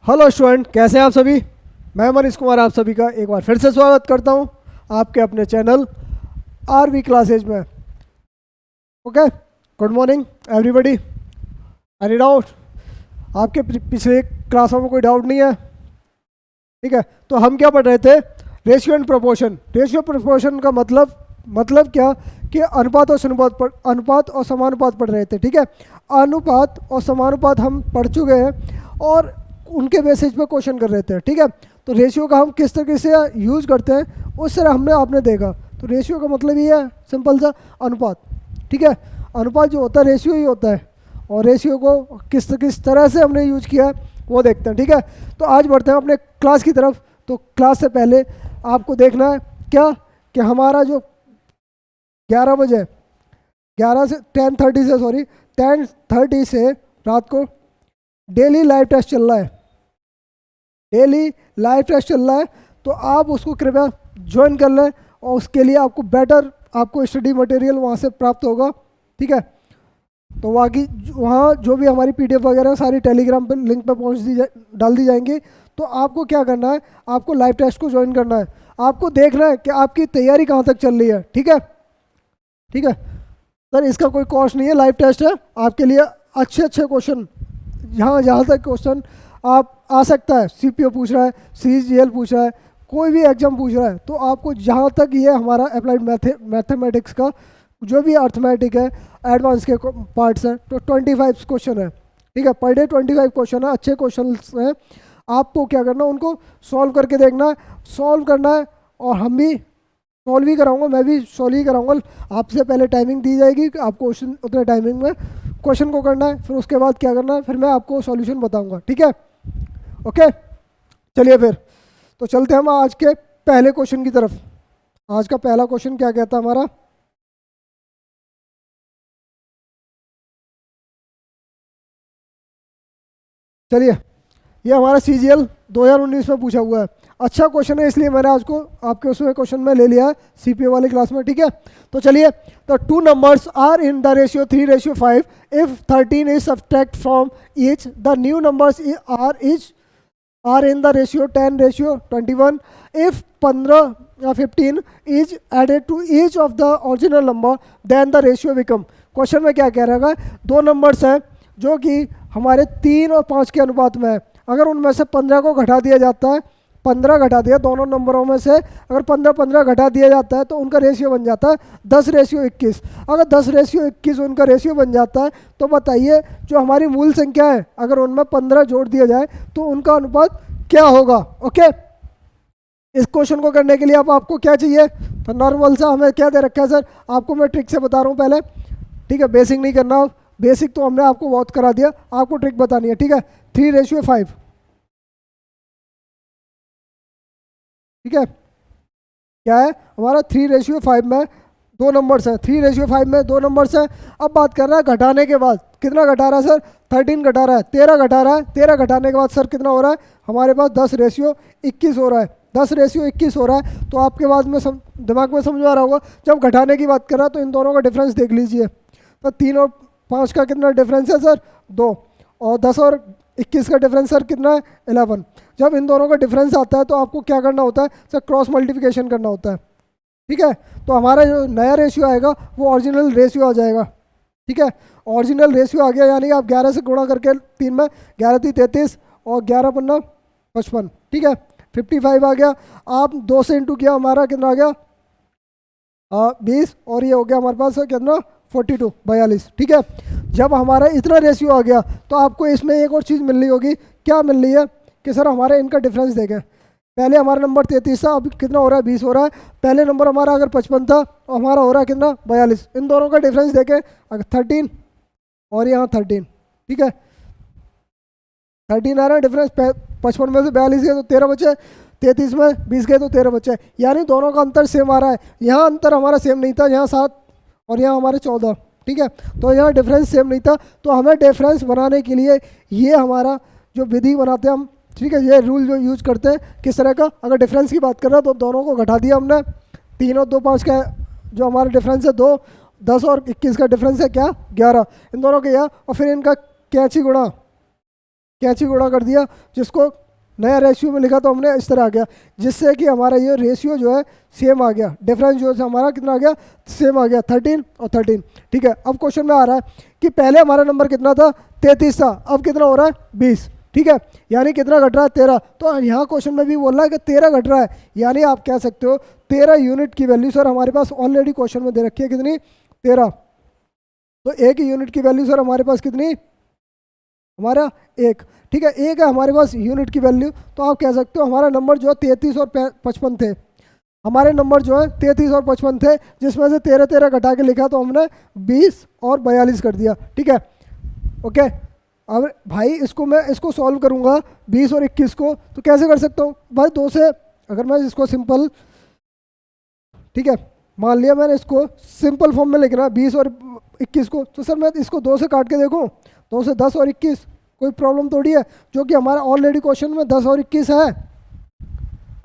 Hello student, कैसे हैं आप सभी। मैं मनीष कुमार आप सभी का एक बार फिर से स्वागत करता हूं आपके अपने चैनल आरवी क्लासेज में। Okay, good morning everybody. Any doubt? आपके पिछले क्लासों में कोई डाउट नहीं है? ठीक है, तो हम क्या पढ़ रहे थे? Ratio and proportion. Ratio proportion का मतलब क्या कि अनुपात और समानुपात पढ़ रहे थे। ठीक है, अनुपात और समानुपात हम पढ़ चुके हैं और उनके बेसिस पे क्वेश्चन कर रहे थे। ठीक है, तो रेशियो का हम किस तरीके से यूज़ करते हैं उस तरह आपने देखा। तो रेशियो का मतलब ये है सिंपल सा अनुपात। ठीक है, अनुपात जो होता है रेशियो ही होता है, और रेशियो को किस तरह से हमने यूज किया है वो देखते हैं। ठीक है, तो आज बढ़ते हैं अपने क्लास की तरफ। तो क्लास से पहले आपको देखना है क्या कि हमारा जो 11 बजे 11 से 10:30 से 10:30 से रात को डेली लाइव टेस्ट चल रहा है। डेली लाइव टेस्ट चल रहा है, तो आप उसको कृपया ज्वाइन कर लें और उसके लिए आपको स्टडी मटेरियल वहाँ से प्राप्त होगा। ठीक है, तो वहाँ जो भी हमारी पीडीएफ वगैरह सारी टेलीग्राम पर लिंक पर डाल दी जाएंगी। तो आपको क्या करना है, आपको लाइव टेस्ट को ज्वाइन करना है। आपको देखना है कि आपकी तैयारी कहाँ तक चल रही है। ठीक है, ठीक है सर, इसका कोई कॉस्ट नहीं है, लाइव टेस्ट है आपके लिए। अच्छे क्वेश्चन जहाँ तक क्वेश्चन आप आ सकता है, सीपीओ पूछ रहा है, सीजीएल पूछ रहा है, कोई भी एग्जाम पूछ रहा है, तो आपको जहाँ तक ये हमारा अप्लाइड मैथमेटिक्स का जो भी अर्थमेटिक है, एडवांस के पार्ट्स हैं, तो 25 क्वेश्चन है। ठीक है, पर डे 25 क्वेश्चन है, अच्छे क्वेश्चन हैं। आपको क्या करना है, उनको सॉल्व करके देखना है, सॉल्व करना है। और हम भी सॉल्व ही कराऊंगा, मैं भी सॉल्व ही कराऊंगा। आपसे पहले टाइमिंग दी जाएगी कि आपको उतने टाइमिंग में क्वेश्चन को करना है, फिर उसके बाद क्या करना है, फिर मैं आपको सॉल्यूशन बताऊंगा। ठीक है, ओके, चलिए फिर तो चलते हैं हम आज के पहले क्वेश्चन की तरफ। आज का पहला क्वेश्चन क्या कहता है हमारा? चलिए, ये हमारा सीजीएल 2019 में पूछा हुआ है। अच्छा क्वेश्चन है, इसलिए मैंने आज को आपके उसमें क्वेश्चन में ले लिया है सीपीओ वाली क्लास में। ठीक है, तो चलिए, तो two numbers are in the ratio 3:5। If 13 is subtract from each, the new numbers are in the ratio 10:21। If 15 या 15 is added to each of the original number, then the ratio become. Question में क्या कह रहा है, दो numbers हैं जो कि हमारे 3 और 5 के अनुपात में है। अगर उनमें से 15 को घटा दिया जाता है, 15 घटा दिया दोनों नंबरों में से, अगर 15 घटा दिया जाता है तो उनका रेशियो बन जाता है 10:21। अगर 10:21 उनका रेशियो बन जाता है, तो बताइए जो हमारी मूल संख्या है, अगर उनमें 15 जोड़ दिया जाए तो उनका अनुपात क्या होगा। ओके, इस क्वेश्चन को करने के लिए आपको क्या चाहिए, तो नॉर्मल सा हमें क्या दे रखा है सर, आपको मैं ट्रिक से बता रहा हूँ पहले। ठीक है, बेसिक नहीं करना, बेसिक तो हमने आपको बहुत करा दिया, आपको ट्रिक बतानी है। ठीक है, 3:5। ठीक है, क्या है हमारा 3:5 में दो नंबर्स हैं, 3:5 में दो नंबर्स हैं। अब बात कर रहा है घटाने के बाद, कितना घटा रहा है सर, 13 घटा रहा है, 13 घटा रहा है। 13 घटाने के बाद सर कितना हो रहा है हमारे पास, 10:21 हो रहा है। 10:21 हो रहा है, तो आपके बाद में दिमाग में समझ आ रहा होगा, जब घटाने की बात कर रहा है तो इन दोनों का डिफरेंस देख लीजिए। तो 3 और 5 का कितना डिफरेंस है सर, 2, और 10 और 21 का डिफरेंस सर कितना है, 11। जब इन दोनों का डिफरेंस आता है तो आपको क्या करना होता है सर, क्रॉस मल्टीप्लिकेशन करना होता है। ठीक है, तो हमारा जो नया रेशियो आएगा वो ओरिजिनल रेशियो आ जाएगा। ठीक है, ओरिजिनल रेशियो आ गया, यानी आप 11 से गुणा करके 3 में, 11 3 33 और 11 पन्ना 55। ठीक है, 55 आ गया। आप 2 से इंटू किया, हमारा कितना आ गया 20, और ये हो गया हमारे पास कितना 42। ठीक है, जब हमारा इतना रेशियो आ गया तो आपको इसमें एक और चीज़ मिल रही होगी। क्या मिल रही है कि सर हमारे इनका डिफरेंस देखें। पहले हमारा नंबर 33 था, अब कितना हो रहा है 20 हो रहा है। पहले नंबर हमारा अगर 55 था और हमारा हो रहा है कितना 42। इन दोनों का डिफरेंस देखें, अगर 13 और यहाँ 13। ठीक है, 13 आ रहा है डिफरेंस, 55 में से 42 गए तो 13 बचे, 33 में 20 गए तो 13 बचे, यानी दोनों का अंतर सेम आ रहा है। यहाँ अंतर हमारा सेम नहीं था, यहाँ 7 और यहाँ हमारे 14। ठीक है, तो यहाँ डिफरेंस सेम नहीं था, तो हमें डिफरेंस बनाने के लिए ये हमारा जो विधि बनाते हैं हम, ठीक है, ये रूल जो यूज करते हैं किस तरह का, अगर डिफरेंस की बात कर रहे हैं तो दोनों को घटा दिया हमने। 3 और 2 5 का जो हमारा डिफरेंस है 2, 10 और 21 का डिफरेंस है क्या 11, इन दोनों के यह, और फिर इनका कैंची गुणा कैंची गुणा कर दिया, जिसको नया रेशियो में लिखा तो हमने इस तरह आ गया, जिससे कि हमारा ये रेशियो जो है सेम आ गया, डिफरेंस जो है हमारा कितना आ गया, सेम आ गया, 13 और 13। ठीक है, अब क्वेश्चन में आ रहा है कि पहले हमारा नंबर कितना था, 33 था, अब कितना हो रहा है, 20। ठीक है, यानी कितना घट रहा है, 13। तो यहाँ क्वेश्चन में भी बोल रहा है कि 13 घट रहा है, यानी आप कह सकते हो 13 यूनिट की वैल्यू सर हमारे पास ऑलरेडी क्वेश्चन में दे रखी है, कितनी, 13। तो एक यूनिट की वैल्यू सर हमारे पास कितनी, हमारा 1। ठीक है, 1 है हमारे पास यूनिट की वैल्यू। तो आप कह सकते हो हमारा नंबर जो है 33 और 55 थे, हमारे नंबर जो है 33 और 55 थे, जिसमें से 13 13 घटा के लिखा तो हमने 20 और 42 कर दिया। ठीक है, ओके। अब भाई इसको सॉल्व करूंगा 20 और 21 को, तो कैसे कर सकता हूँ भाई, 2 से अगर मैं इसको सिंपल, ठीक है, मान लिया मैंने इसको सिंपल फॉर्म में लिखना 20 और 21 को, तो सर मैं इसको 2 से काट के देखूँ, 2 से 10 और 21, कोई प्रॉब्लम थोड़ी है, जो कि हमारा ऑलरेडी क्वेश्चन में 10 और 21 है,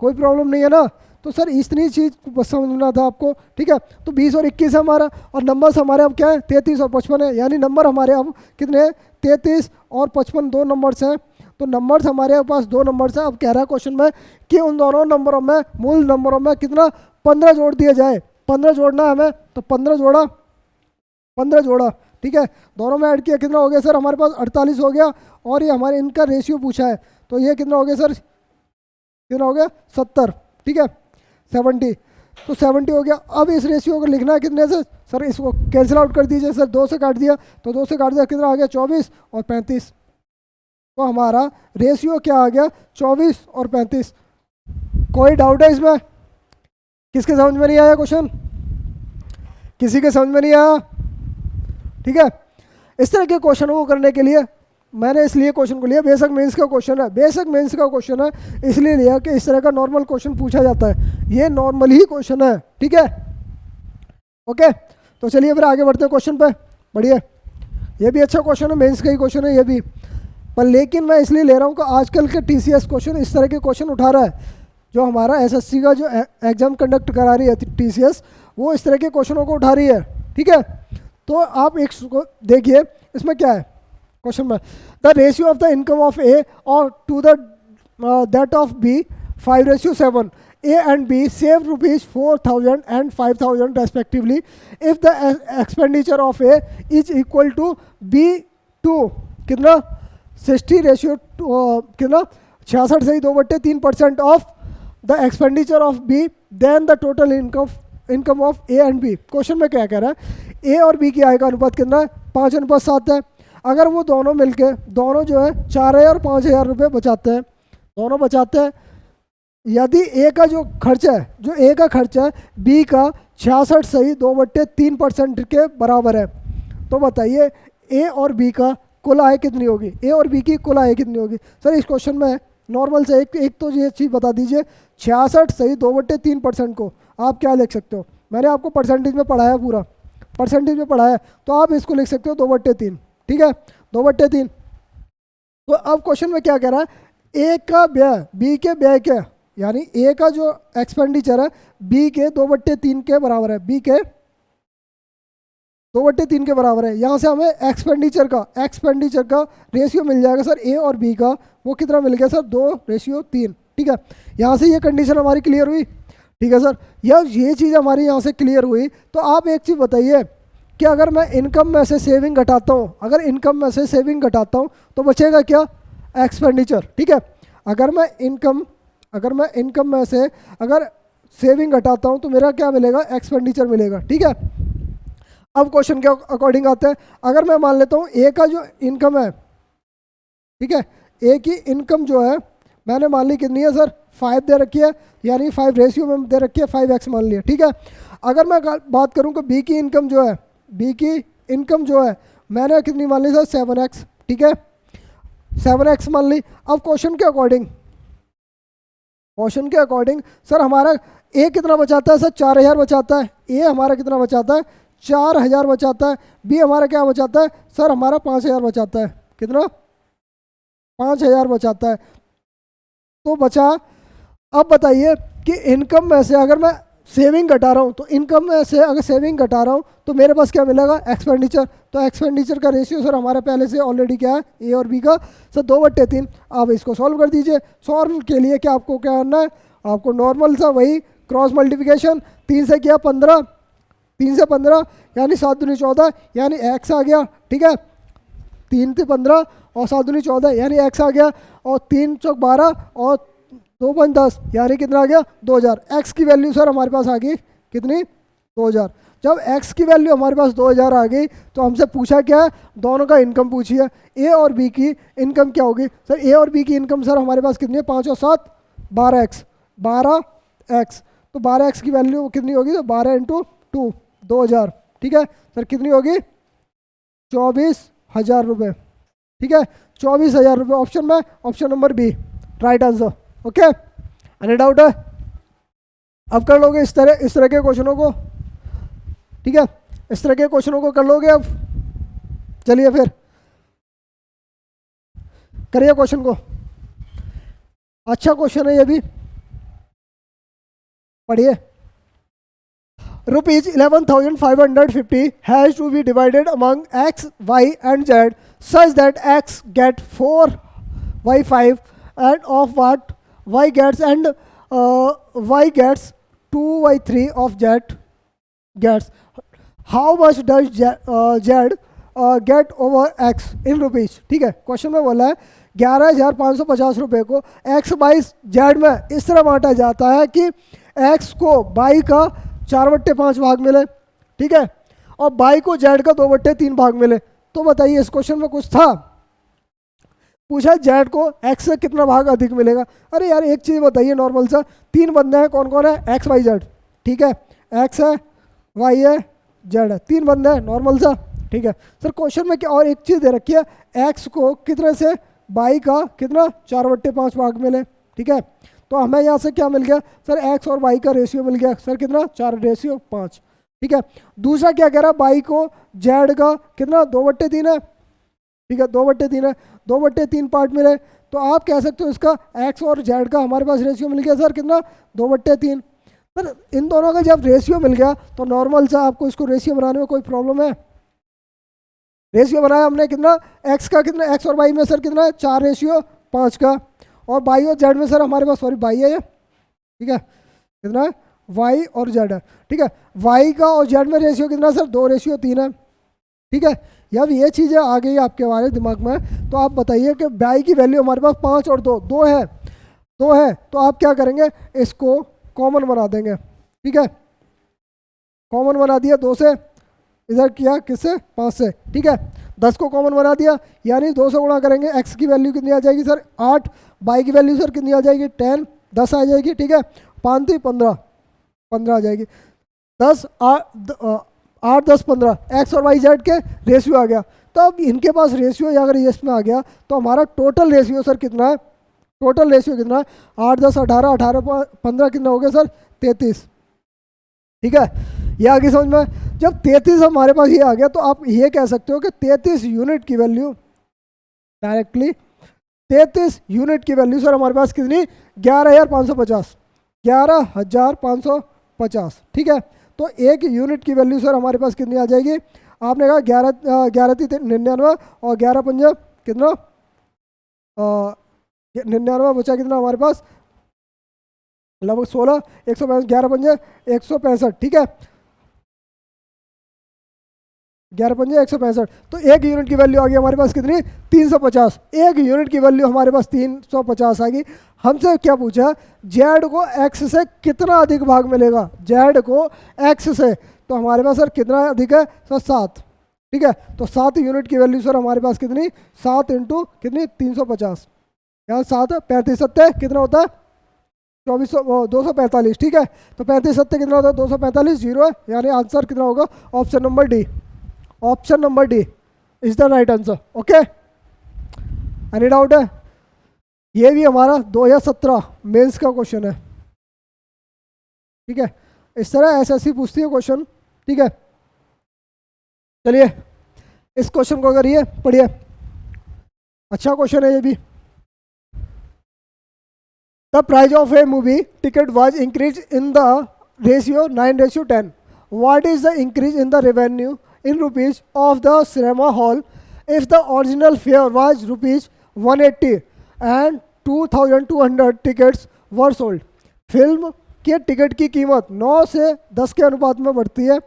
कोई प्रॉब्लम नहीं है ना। तो सर इतनी चीज़ बस समझना था आपको। ठीक है, तो 20 और 21 है हमारा, और नंबर्स हमारे अब क्या है, 33 और 55 है, यानी नंबर हमारे अब कितने हैं, 33 और 55, 2 नंबर्स हैं। तो नंबर्स हमारे पास 2 नंबर्स हैं। अब कह रहा है क्वेश्चन में कि उन दोनों नंबरों में, मूल नंबरों में कितना, 15 जोड़ दिया जाए। 15 जोड़ना है हमें, तो 15 जोड़ा। ठीक है, दोनों में ऐड किया, कितना हो गया सर हमारे पास, 48 हो गया। और ये हमारे इनका रेशियो पूछा है, तो ये कितना हो गया सर, कितना हो गया, 70। ठीक है, 70, तो 70 हो गया। अब इस रेशियो को लिखना है कितने से, सर इसको कैंसिल आउट कर दीजिए सर, 2 से काट दिया, तो 2 से काट दिया, कितना आ गया, 24 और 35। तो हमारा रेशियो क्या आ गया, 24 और 35। कोई डाउट है इसमें, किसके समझ में नहीं आया क्वेश्चन, किसी के समझ में नहीं आया। ठीक है, इस तरह के क्वेश्चनों को करने के लिए मैंने इसलिए क्वेश्चन को लिया, बेसिक मेंस का क्वेश्चन है, बेसिक मेंस का क्वेश्चन है, इसलिए लिया कि इस तरह का नॉर्मल क्वेश्चन पूछा जाता है, ये नॉर्मल ही क्वेश्चन है। ठीक है, ओके। तो चलिए फिर आगे बढ़ते हैं क्वेश्चन पे। बढ़िया, ये भी अच्छा क्वेश्चन है, मेंस का ही क्वेश्चन है ये भी, पर लेकिन मैं इसलिए ले रहा हूँ कि आजकल के TCS क्वेश्चन इस तरह के क्वेश्चन उठा रहा है, जो हमारा SSC का जो एग्जाम कंडक्ट करा रही है TCS, वो इस तरह के क्वेश्चनों को उठा रही है। ठीक है, तो आप एक देखिए इसमें क्या है क्वेश्चन में, the ratio of the income of A और to the that of B 5:7, A and B save ₹4,000 and 5,000 respectively if the expenditure of A is equal to B to कितना 60 कितना 66 सही 2/3% of the expenditure of B, then the total income of A and B. Question में क्या कह रहा है, ए और B की आय का अनुपात कितना है, 5:7 है। अगर वो दोनों मिलके, दोनों जो है 4,000 और 5,000 रुपये बचाते हैं, दोनों बचाते हैं, यदि ए का जो खर्चा है, जो ए का खर्चा है बी का 66 सही 2/3% के बराबर है, तो बताइए ए और बी का कुल आय कितनी होगी, ए और बी की कुल आय कितनी होगी। सर इस क्वेश्चन में नॉर्मल से एक तो ये चीज़ बता दीजिए, 66 सही 2/3% को आप क्या लिख सकते हो, मैंने आपको परसेंटेज में पढ़ाया, पूरा परसेंटेज में पढ़ाया, तो आप इसको लिख सकते हो 2/3। ठीक है, 2/3। तो अब क्वेश्चन में क्या कह रहा है, ए का व्यय बी के व्यय के, यानी ए का जो एक्सपेंडिचर है बी के 2/3 के बराबर है, बी के 2/3 के बराबर है। यहाँ से हमें एक्सपेंडिचर का रेशियो मिल जाएगा सर, ए और बी का वो कितना मिल गया सर, 2:3। ठीक है, यहाँ से ये कंडीशन हमारी क्लियर हुई। ठीक है सर, ये चीज़ हमारी यहाँ से क्लियर हुई। तो आप एक चीज़ बताइए कि अगर मैं इनकम में से सेविंग घटाता हूँ, अगर इनकम में से सेविंग घटाता हूँ तो बचेगा क्या, एक्सपेंडिचर। ठीक है, अगर मैं इनकम में से अगर सेविंग घटाता हूँ तो मेरा क्या मिलेगा, एक्सपेंडिचर मिलेगा। ठीक है, अब क्वेश्चन के अकॉर्डिंग आते हैं, अगर मैं मान लेता हूँ ए का जो इनकम है, ठीक है, ए की इनकम जो है मैंने मान ली कितनी है सर, 5 दे रखी है, यानी 5 रेशियो में दे रखी है, 5x मान लिया। ठीक है, अगर मैं बात करूँ कि बी की इनकम जो है मैंने कितनी मान ली सर, 7x। ठीक है, 7x मान ली। अब क्वेश्चन के अकॉर्डिंग सर हमारा ए कितना बचाता है सर, 4,000 बचाता है, ए हमारा कितना बचाता है, 4,000 बचाता है। बी हमारा क्या बचाता है सर, हमारा 5,000 बचाता है, कितना, 5,000 बचाता है। तो बचा, अब बताइए कि इनकम में से अगर मैं सेविंग घटा रहा हूँ तो इनकम में से अगर सेविंग घटा रहा हूँ तो मेरे पास क्या मिलेगा, एक्सपेंडिचर। तो एक्सपेंडिचर का रेशियो सर हमारे पहले से ऑलरेडी क्या है, ए और बी का सर 2/3। आप इसको सॉल्व कर दीजिए। सॉल्व के लिए क्या आपको क्या करना है, आपको नॉर्मल सा वही क्रॉस मल्टीप्लिकेशन, 3 से किया 15, 3 से 15 यानी 7 दूनी 14 यानी एक्स आ गया। ठीक है, 3 से 15 और 7 दूनी 14 यानी एक्स आ गया, और 3 चौक 12 और 2 5 10 यानी कितना आ गया, 2000। एक्स की वैल्यू सर हमारे पास आ गई कितनी, 2000। जब एक्स की वैल्यू हमारे पास 2000 आ गई तो हमसे पूछा क्या है, दोनों का इनकम पूछी है। ए और बी की इनकम क्या होगी सर, ए और बी की इनकम सर हमारे पास कितनी है, 5 और 7 12x, 12x। तो 12x की वैल्यू कितनी होगी, तो 12 इंटू 2 2000। ठीक है सर, कितनी होगी, 24,000 रुपये। ठीक है, 24,000 रुपये ऑप्शन में, option number B right answer. Okay, any doubt है? अब कर लोगे इस तरह के क्वेश्चनों को। ठीक है, इस तरह के क्वेश्चनों को कर लोगे अब। चलिए फिर करिए क्वेश्चन को। अच्छा क्वेश्चन है ये भी, पढ़िए। Rupees 11,550 has to be divided among x, y and z such that x get 4, y 5 and of what y gets and y gets 2, y 3 of z gets. How much does z get over x in rupees? ठीक है, question में बोला है 11,550 रुपये को x by Z में इस तरह बांटा जाता है कि x को बाई का 4/5 भाग मिले। ठीक है, और बाई को जेड का 2/3 भाग मिले। तो बताइए इस क्वेश्चन में कुछ था, पूछा जेड को एक्स से कितना भाग अधिक मिलेगा। अरे यार एक चीज़ बताइए नॉर्मल सा, 3 बंदे हैं, कौन कौन है, एक्स वाई जेड। ठीक है, एक्स है, वाई है, जेड है, 3 बंदे हैं नॉर्मल सा। ठीक है सर, क्वेश्चन में क्या और एक चीज़ दे रखी है, एक्स को कितने से बाई का कितना 4/5 भाग मिले। ठीक है, तो हमें यहाँ से क्या मिल गया सर, एक्स और वाई का रेशियो मिल गया सर कितना, 4/5। ठीक है, दूसरा क्या कह रहा है, बाई को जेड का कितना 2/3 है। ठीक है, 2/3 है, 2/3 पार्ट मिले। तो आप कह सकते हो इसका एक्स और जेड का हमारे पास रेशियो मिल गया सर कितना, 2/3। सर इन दोनों का जब रेशियो मिल गया तो नॉर्मल सा आपको इसको रेशियो बनाने में कोई प्रॉब्लम है, रेशियो बनाया हमने कितना, एक्स का कितना, एक्स और वाई में सर कितना है, 4/5 का, और बाई और जेड में सर हमारे पास सॉरी बाई है ये। ठीक है, कितना है, वाई और जेड है। ठीक है, वाई का और जेड में रेशियो कितना सर, 2/3 है। ठीक है, जब ये चीज़ें आ गई आपके हमारे दिमाग में तो आप बताइए कि बाई की वैल्यू हमारे पास 5 और 2 है, 2 है, तो आप क्या करेंगे, इसको कॉमन बना देंगे। ठीक है, कॉमन बना दिया 2 से, इधर किया किससे, 5 से। ठीक है, 10 को कॉमन बना दिया यानी 2 से गुणा करेंगे, एक्स की वैल्यू कितनी आ जाएगी सर 8, बाई की वैल्यू सर कितनी आ जाएगी 10, 10 आ जाएगी। ठीक है, 5 3 15, 15 आ जाएगी, 10 8 10 15, एक्स और वाई जेड के रेशियो आ गया। तो अब इनके पास रेशियो अगर ये इसमें आ गया तो हमारा टोटल रेशियो सर कितना है, टोटल रेशियो कितना है, 8 10 18, 18 15 कितना हो गया सर 33। ठीक है, ये आ गई समझ में। जब 33 हमारे पास ये आ गया तो आप ये कह सकते हो कि 33 यूनिट की वैल्यू, डायरेक्टली 33 यूनिट की वैल्यू सर हमारे पास कितनी, 11,550, 11,550। ठीक है, तो एक यूनिट की वैल्यू सर हमारे पास कितनी आ जाएगी, आपने कहा 11,99 और 11 पंजा कितना, 99 बचा कितना हमारे पास, लगभग 16, 165, 11 पंजे 165। ठीक है, 11 पंजे 165, तो एक यूनिट की वैल्यू आ गई हमारे पास कितनी, 350। एक यूनिट की वैल्यू हमारे पास 350 आ गई। हमसे क्या पूछा, जेड को एक्स से कितना अधिक भाग मिलेगा, जेड को एक्स से, तो हमारे पास सर कितना अधिक है सर 7। ठीक है, तो 7 यूनिट की वैल्यू सर हमारे पास कितनी, 7 इंटू कितनी 350, यहाँ 7 35 सत्ते कितना होता है 245। ठीक है, तो 35 सत्ते कितना होता है 245, 0 है, यानी आंसर कितना होगा, option number D, option number D is the right answer. Okay, any doubt है? ये भी हमारा 2017 मेंस का क्वेश्चन है। ठीक है, इस तरह एसएससी पूछती है क्वेश्चन। ठीक है, चलिए इस क्वेश्चन को करिए, पढ़िए, अच्छा क्वेश्चन है ये भी। The price of a movie ticket was increased in the ratio 9:10. What is the increase in the revenue in rupees of the cinema hall if the original fare was rupees 180 and 2200 tickets were sold? Film के ticket की कीमत 9 से 10 के अनुपात में बढ़ती है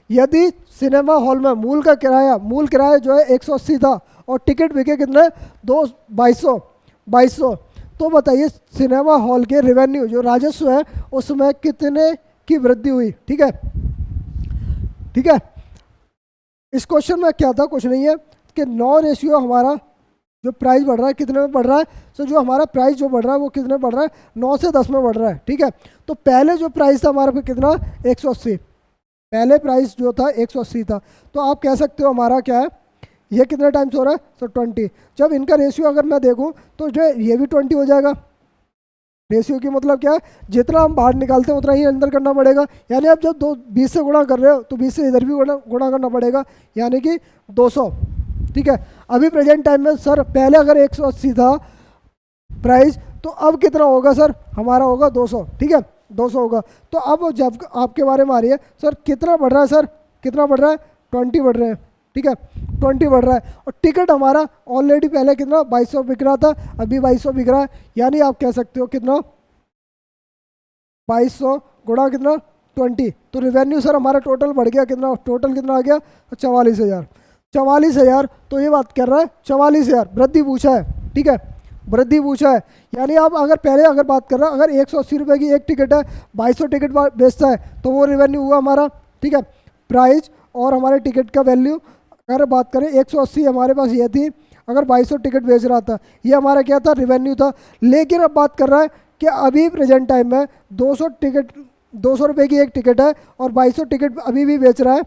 यदि सिनेमा हॉल में मूल किराया जो है 180 था और टिकट बिके कितने 2200. तो बताइए सिनेमा हॉल के रेवेन्यू जो राजस्व है उसमें कितने की वृद्धि हुई. ठीक है. इस क्वेश्चन में क्या था, कुछ नहीं है कि 9 रेशियो हमारा जो प्राइस बढ़ रहा है कितने में बढ़ रहा है. सो जो हमारा प्राइस जो बढ़ रहा है वो कितने बढ़ रहा है 9 से 10 में बढ़ रहा है. ठीक है. तो पहले जो प्राइस था हमारा कितना 180. पहले प्राइस जो था 180 था. तो आप कह सकते हो हमारा क्या है ये कितने टाइम्स हो रहा है. सो 20. जब इनका रेशियो अगर मैं देखूं तो जो ये भी 20 हो जाएगा. रेशियो की मतलब क्या है, जितना हम बाहर निकालते हैं उतना ही अंदर करना पड़ेगा. यानी आप जब 20 से गुणा कर रहे हो तो 20 से इधर भी गुणा करना पड़ेगा यानी कि 200. ठीक है. अभी प्रेजेंट टाइम में सर पहले अगर 180 था प्राइस तो अब कितना होगा सर, हमारा होगा 200. ठीक है 200 होगा. तो अब जब आपके बारे में आ रही है सर कितना बढ़ रहा है, सर कितना बढ़ रहा है 20 बढ़ रहे हैं. ठीक है 20 बढ़ रहा है. और टिकट हमारा ऑलरेडी पहले कितना 2200 बिक रहा था, अभी 2200 बिक रहा है. यानी आप कह सकते हो कितना 2200 गुणा कितना 20. तो रेवेन्यू सर हमारा टोटल बढ़ गया कितना, टोटल कितना आ गया 44,000. 44,000. तो ये बात कर रहा है 44,000 वृद्धि पूछा है. ठीक है वृद्धि पूछा है. यानी आप अगर बात कर रहे हैं अगर 180 रुपये की एक टिकट है 2200 टिकट बेचता है तो वो रेवेन्यू हुआ हमारा. ठीक है प्राइस और हमारे टिकट का वैल्यू अगर बात करें 180 हमारे पास ये थी, अगर 2200 टिकट बेच रहा था ये हमारा क्या था रेवेन्यू था. लेकिन अब बात कर रहा है कि अभी प्रेजेंट टाइम में 200 रुपये की एक टिकट है और 2200 टिकट अभी भी बेच रहा है.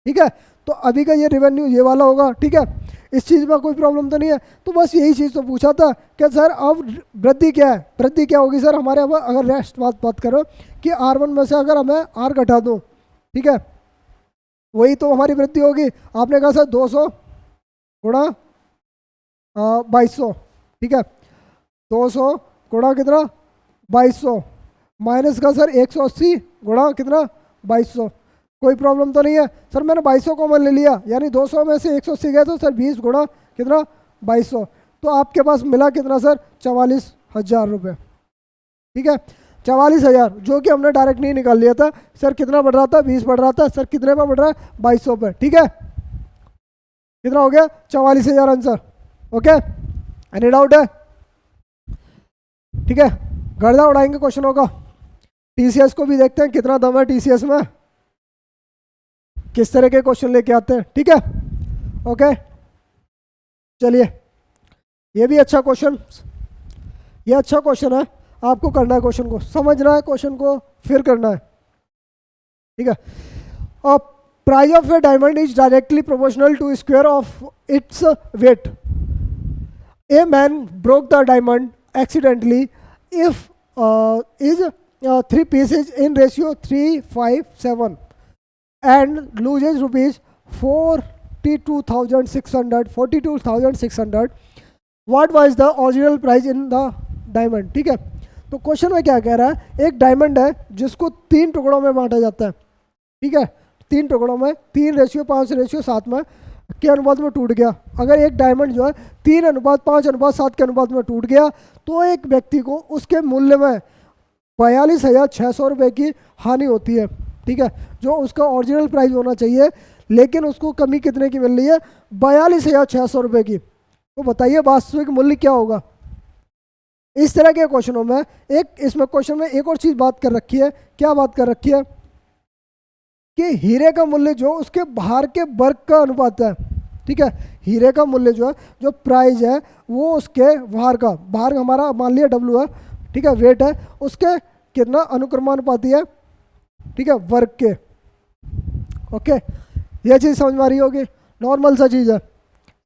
ठीक है तो अभी का ये रेवेन्यू ये वाला होगा. ठीक है इस चीज़ में कोई प्रॉब्लम तो नहीं है. तो बस यही चीज़ तो पूछा था कि सर अब वृद्धि क्या है, वृद्धि क्या होगी सर हमारे. अब अगर नेक्स्ट बात करो कि R1 में से अगर हमें R घटा दूँ, ठीक है वही तो हमारी वृद्धि होगी. आपने कहा सर 200 गुणा 2200. ठीक है 200 गुणा कितना 2200 माइनस का सर 180 गुणा कितना 2200. कोई प्रॉब्लम तो नहीं है सर. मैंने 2200 कॉमन ले लिया यानी 200 में से 180 गया तो सर 20 गुणा कितना 2200. तो आपके पास मिला कितना सर 44,000 रुपये. ठीक है 44,000 जो कि हमने डायरेक्ट नहीं निकाल लिया था. सर कितना बढ़ रहा था 20 बढ़ रहा था. सर कितने पे बढ़ रहा है 2200 पे. ठीक है कितना हो गया 44,000 आंसर. ओके एनी डाउट है. ठीक है गर्दा उड़ाएंगे क्वेश्चनों का. TCS को भी देखते हैं कितना दम है TCS में, किस तरह के क्वेश्चन लेके आते हैं. ठीक है ओके चलिए ये भी अच्छा क्वेश्चन, ये अच्छा क्वेश्चन है. आपको करना है क्वेश्चन को, समझना है क्वेश्चन को फिर करना है. ठीक है price of a diamond is directly proportional to square of its weight. A man broke the diamond accidentally if is 3 pieces in ratio 3:5:7 and loses rupees 42,600. What was the original price in the diamond. ठीक है तो question में क्या कह रहा है, एक diamond है जिसको 3 टुकड़ों में बांटा जाता है. ठीक है 3 टुकड़ों में 3:5:7 में के अनुपात में टूट गया. अगर एक डायमंड जो है 3:5:7 के अनुपात में टूट गया तो एक व्यक्ति को उसके मूल्य में 42,600 रुपये की हानि होती है. ठीक है जो उसका ओरिजिनल प्राइस होना चाहिए लेकिन उसको कमी कितने की मिल रही है 42,600 रुपये की. तो बताइए वास्तविक मूल्य क्या होगा. इस तरह के क्वेश्चनों में इसमें क्वेश्चन में एक और चीज़ बात कर रखी है. क्या बात कर रखी है कि हीरे का मूल्य जो उसके बाहर के वर्ग का अनुपात है. ठीक है हीरे का मूल्य जो है जो प्राइस है वो उसके बाहर हमारा मान लिया W है. ठीक है वेट है उसके कितना अनुक्रमानुपाती है. ठीक है वर्ग के. ओके ये चीज़ समझ में आ रही होगी. नॉर्मल सा चीज़ है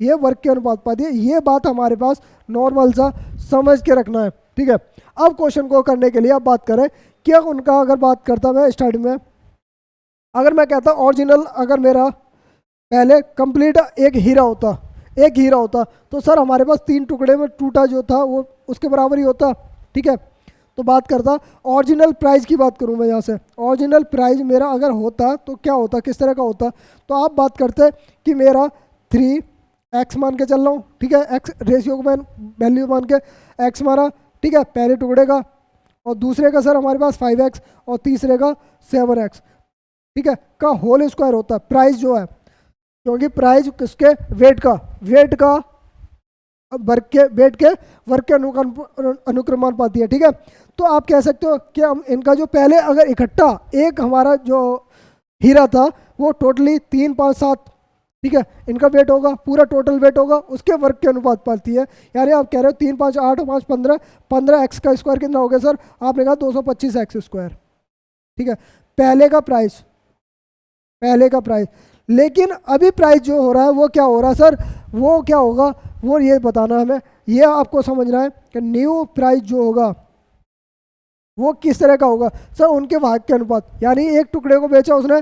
ये वर्ग के अनुपाती है. ये बात हमारे पास नॉर्मल सा समझ के रखना है. ठीक है अब क्वेश्चन को करने के लिए अब बात करें क्या उनका. अगर बात करता मैं स्टार्टिंग में अगर मैं कहता ओरिजिनल अगर मेरा पहले कंप्लीट एक हीरा होता तो सर हमारे पास 3 टुकड़े में टूटा जो था वो उसके बराबर ही होता. ठीक है तो बात करता ओरिजिनल प्राइस की बात करूं मैं यहाँ से। ओरिजिनल प्राइस मेरा अगर होता तो क्या होता, किस तरह का होता, तो आप बात करते कि मेरा 3x मान के चल रहा हूँ, ठीक है, x रेशियो को मैं वैल्यू मान के x मारा, ठीक है, पहले टुकड़े का, और दूसरे का सर हमारे पास 5x और तीसरे का 7x, ठीक है, का होल स्क्वायर होता प्राइस जो है, क्योंकि प्राइस किसके वेट का वर्ग के वर्ग के अनुक्रमानुपाती है, ठीक है। तो आप कह सकते हो कि हम इनका जो पहले अगर इकट्ठा एक हमारा जो हीरा था वो टोटली 3, 5, 7, ठीक है, इनका वेट होगा, पूरा टोटल वेट होगा, उसके वर्ग के अनुपात पाती है। यानी आप कह रहे हो 3, 5, 8, 5, 15, 15x का स्क्वायर कितना हो गया सर, आपने कहा 225x स्क्वायर, ठीक है, पहले का प्राइस। लेकिन अभी प्राइस जो हो रहा है वो क्या हो रहा है सर, वो क्या होगा वो ये बताना हमें, ये आपको समझना है कि न्यू प्राइस जो होगा वो किस तरह का होगा सर, उनके भाग के अनुपात, यानी एक टुकड़े को बेचा उसने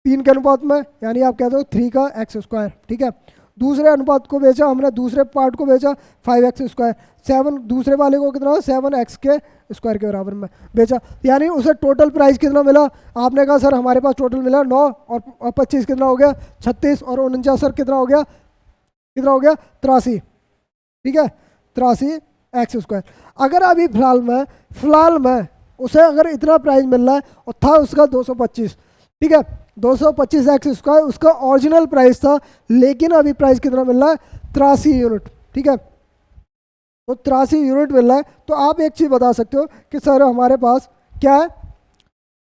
3 के अनुपात में, यानी आप कहते हो 3 का x स्क्वायर, ठीक है। दूसरे अनुपात को बेचा हमने, दूसरे पार्ट को बेचा 5x स्क्वायर, 7 दूसरे वाले को कितना 7x के स्क्वायर के बराबर में बेचा, यानी उसे टोटल प्राइस कितना मिला, आपने कहा सर हमारे पास टोटल मिला 9 और 25 कितना हो गया 36 और 49 सर कितना हो गया 83, ठीक है, 83x स्क्वायर। अगर अभी फिलहाल में उसे अगर इतना प्राइस मिल रहा है और था उसका 225, ठीक है, 225x स्क्वायर उसका ओरिजिनल प्राइस था, लेकिन अभी प्राइस कितना मिल रहा है 83 यूनिट, ठीक है, तो 83 यूनिट मिल रहा है। तो आप एक चीज़ बता सकते हो कि सर हमारे पास क्या है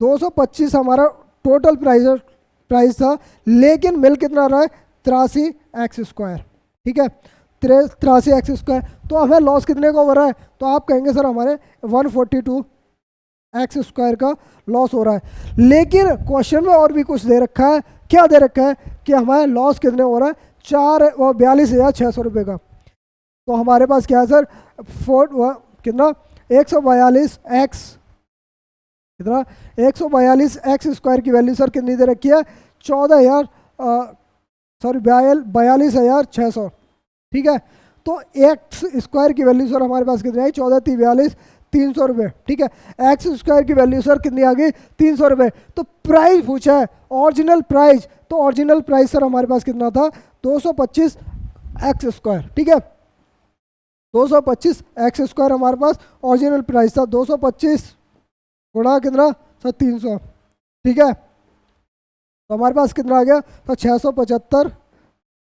225 हमारा टोटल प्राइस था, लेकिन मिल कितना रहा है 83x स्क्वायर, ठीक है, 83x स्क्वायर। तो हमें लॉस कितने का हो रहा है, तो आप कहेंगे सर हमारे 142x स्क्वायर का लॉस हो रहा है। लेकिन क्वेश्चन में और भी कुछ दे रखा है, क्या दे रखा है कि हमारे लॉस कितने हो रहा है 42,600 रुपये का। तो हमारे पास क्या है सर कितना 142x स्क्वायर की वैल्यू सर कितनी दे रखी है 42,600, ठीक है। तो एक्स स्क्वायर की वैल्यू सर हमारे पास कितनी आई 14,43,300 रुपये, ठीक है, एक्स स्क्वायर की वैल्यू सर कितनी आ गई 300 रुपये। तो प्राइस पूछा है ओरिजिनल प्राइस, तो ओरिजिनल प्राइस सर हमारे पास कितना था 225x स्क्वायर, ठीक है, 225x स्क्वायर हमारे पास ओरिजिनल प्राइस था, 225 गुणा कितना सर 300, ठीक है, तो हमारे पास कितना आ गया तो 675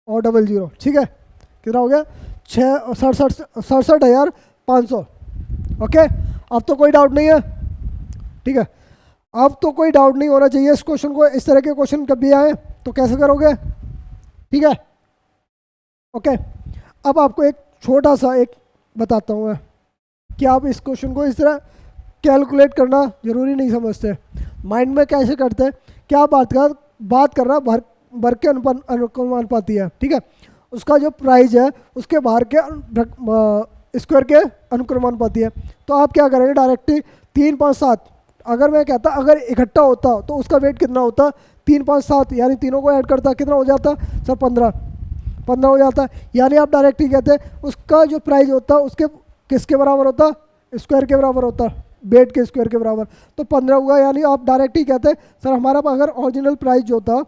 और 00, ठीक है, कितना हो गया 67,500। ओके, अब तो कोई डाउट नहीं है, ठीक है, अब तो कोई डाउट नहीं होना चाहिए इस क्वेश्चन को। इस तरह के क्वेश्चन कभी आए तो कैसे करोगे, ठीक है, ओके। अब आपको एक छोटा सा एक बताता हूँ मैं कि आप इस क्वेश्चन को इस तरह कैलकुलेट करना जरूरी नहीं समझते, माइंड में कैसे करते हैं। क्या बात कर रहा है वर्ग के अनुपाती है, ठीक है, उसका जो प्राइस है उसके बाहर के स्क्वायर के अनुक्रमानुपाती है। तो आप क्या करेंगे डायरेक्टली 3, 5, 7, अगर मैं कहता अगर इकट्ठा होता तो उसका वेट कितना होता 3, 5, 7, यानी तीनों को ऐड करता कितना हो जाता सर 15 हो जाता। यानी आप डायरेक्टली कहते उसका जो प्राइस होता उसके किसके बराबर होता स्क्वायर के बराबर होता, वेट के स्क्वायर के बराबर, तो 15 हुआ। यानी आप डायरेक्ट ही कहते सर हमारा अगर ओरिजिनल प्राइस जो था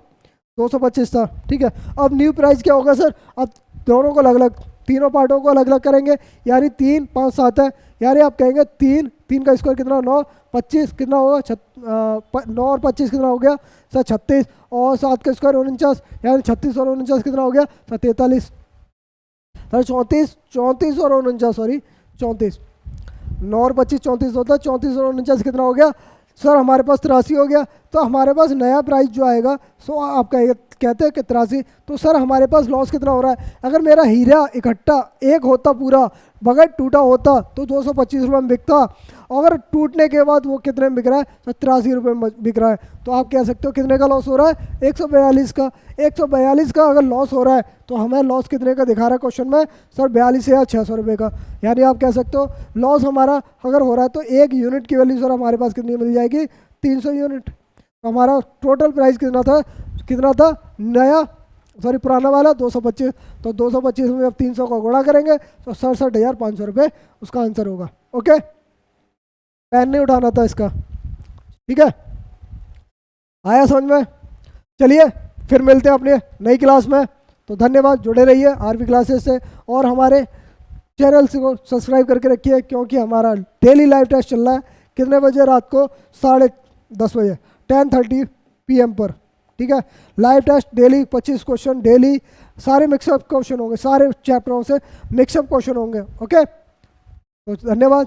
225 था, ठीक है, अब न्यू प्राइस क्या होगा सर, अब दोनों को अलग अलग तीनों पार्टों को अलग अलग करेंगे, यानी 3, 5, 7 है, यानी आप कहेंगे 3 का स्क्वायर कितना 9, 25 कितना होगा 9 और 25 कितना हो गया सर 36, और 7 का स्क्वायर 49, यानी 36 और 49 कितना हो गया सर 43, सर 34 और 49 सॉरी 34, 9 और 25 34 होता है, 34 और 49 कितना हो गया सर हमारे पास 83 हो गया। तो हमारे पास नया प्राइस जो आएगा सो आप कहते हैं कि 83, तो सर हमारे पास लॉस कितना हो रहा है। अगर मेरा हीरा इकट्ठा एक होता पूरा बगैर टूटा होता तो 225 रुपये में बिकता, अगर टूटने के बाद वो कितने में बिक रहा है सर 83 रुपये में बिक रहा है। तो आप कह सकते हो कितने का लॉस हो रहा है 142 का। 142 का अगर लॉस हो रहा है तो हमें लॉस कितने का दिखा रहा है क्वेश्चन में सर 42,600 रुपये का। यानी आप कह सकते हो लॉस हमारा अगर हो रहा है तो एक यूनिट की वैल्यू सर हमारे पास कितनी मिल जाएगी 300 यूनिट। तो हमारा टोटल प्राइस कितना था नया सॉरी पुराना वाला 225, तो 225 में अब 300 का गुणा करेंगे तो 67,500 रुपये उसका आंसर होगा। ओके। पेन नहीं उठाना था इसका, ठीक है। आया समझ में? चलिए फिर मिलते हैं अपने नई क्लास में। तो धन्यवाद, जुड़े रहिए आरवी क्लासेस से और हमारे चैनल को सब्सक्राइब करके रखिए, क्योंकि हमारा डेली लाइव टेस्ट चल रहा है। कितने बजे? रात को 10:30 बजे, 10:30 PM पर, ठीक है। Live test daily 25 question daily, सारे मिक्सअप क्वेश्चन होंगे, सारे चैप्टरों से मिक्सअप क्वेश्चन होंगे, ओके। तो धन्यवाद।